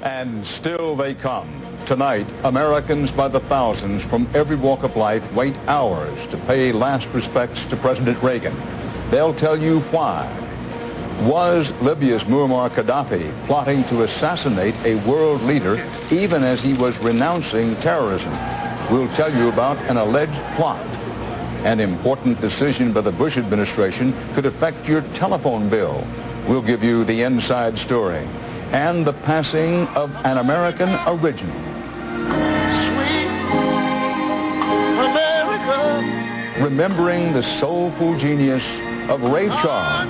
And still they come. Tonight, Americans by the thousands from every walk of life wait hours to pay last respects to President Reagan. They'll tell you why. Was Libya's Muammar Gaddafi plotting to assassinate a world leader even as he was renouncing terrorism? We'll tell you about an alleged plot. An important decision by the Bush administration could affect your telephone bill. We'll give you the inside story. And the passing of an American original. Sweet America. Remembering the soulful genius of Ray Charles.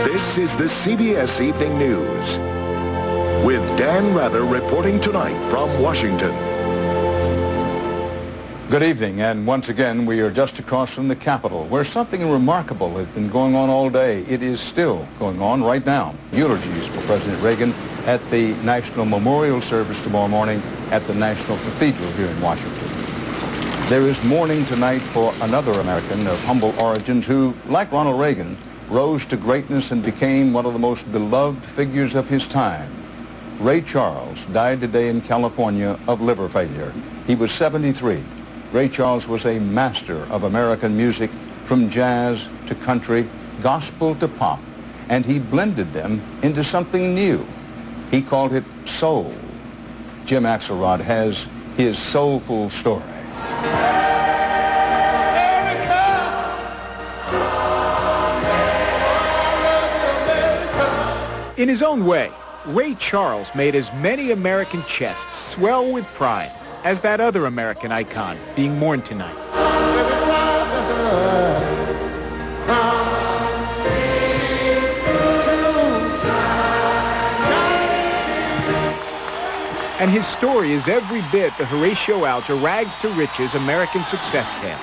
This is the CBS Evening News with Dan Rather reporting tonight from Washington. Good evening, and once again we are just across from the Capitol, where something remarkable has been going on all day. It is still going on right now. Eulogies for President Reagan at the National Memorial Service tomorrow morning at the National Cathedral here in Washington. There is mourning tonight for another American of humble origins who, like Ronald Reagan, rose to greatness and became one of the most beloved figures of his time. Ray Charles died today in California of liver failure. He was 73. Ray Charles was a master of American music, from jazz to country, gospel to pop, and he blended them into something new. He called it soul. Jim Axelrod has his soulful story. In his own way, Ray Charles made as many American chests swell with pride as that other American icon being mourned tonight. And his story is every bit the Horatio Alger rags to riches American success tale.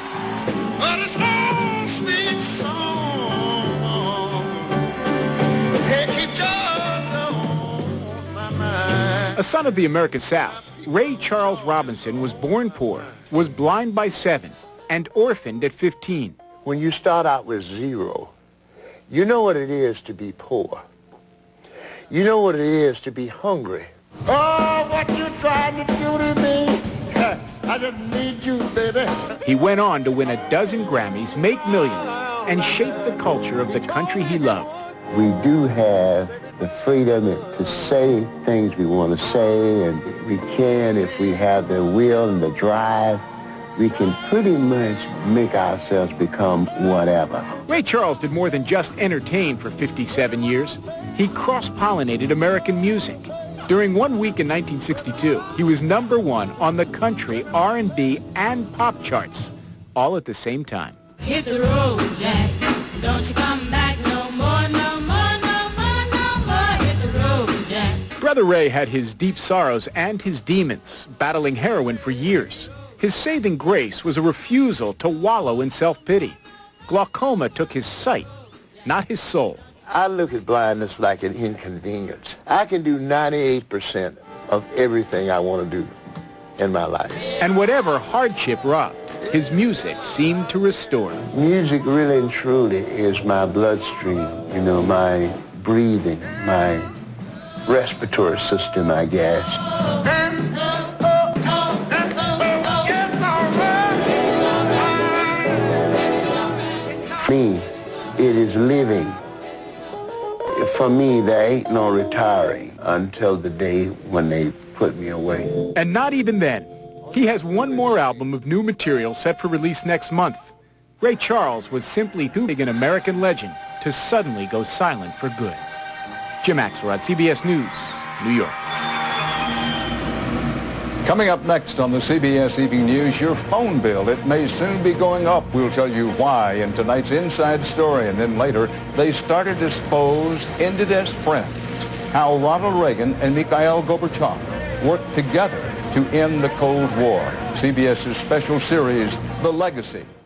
A son of the American South, Ray Charles Robinson was born poor, was blind by 7, and orphaned at 15. When you start out with zero, you know what it is to be poor. You know what it is to be hungry. Oh, what you trying to do to me? I just need you, baby. He went on to win a dozen Grammys, make millions, and shape the culture of the country he loved. We do have the freedom to say things we want to say, and we can, if we have the will and the drive, we can pretty much make ourselves become whatever. Ray Charles did more than just entertain for 57 years. He cross-pollinated American music. During one week in 1962, he was #1 on the country, R&B, and pop charts, all at the same time. Hit the road, Jack. Don't you come back no more, no more, no more, no more. Hit the road, Jack. Brother Ray had his deep sorrows and his demons, battling heroin for years. His saving grace was a refusal to wallow in self-pity. Glaucoma took his sight, not his soul. I look at blindness like an inconvenience. I can do 98% of everything I want to do in my life. And whatever hardship robbed, his music seemed to restore. Music really and truly is my bloodstream, you know, my breathing, my respiratory system, I guess. For me, it is living. For me, there ain't no retiring until the day when they put me away. And not even then. He has one more album of new material set for release next month. Ray Charles was simply too big an American legend to suddenly go silent for good. Jim Axelrod, CBS News, New York. Coming up next on the CBS Evening News, your phone bill. It may soon be going up. We'll tell you why in tonight's Inside Story. And then later, they started as foes, ended as friends. How Ronald Reagan and Mikhail Gorbachev worked together to end the Cold War. CBS's special series, The Legacy.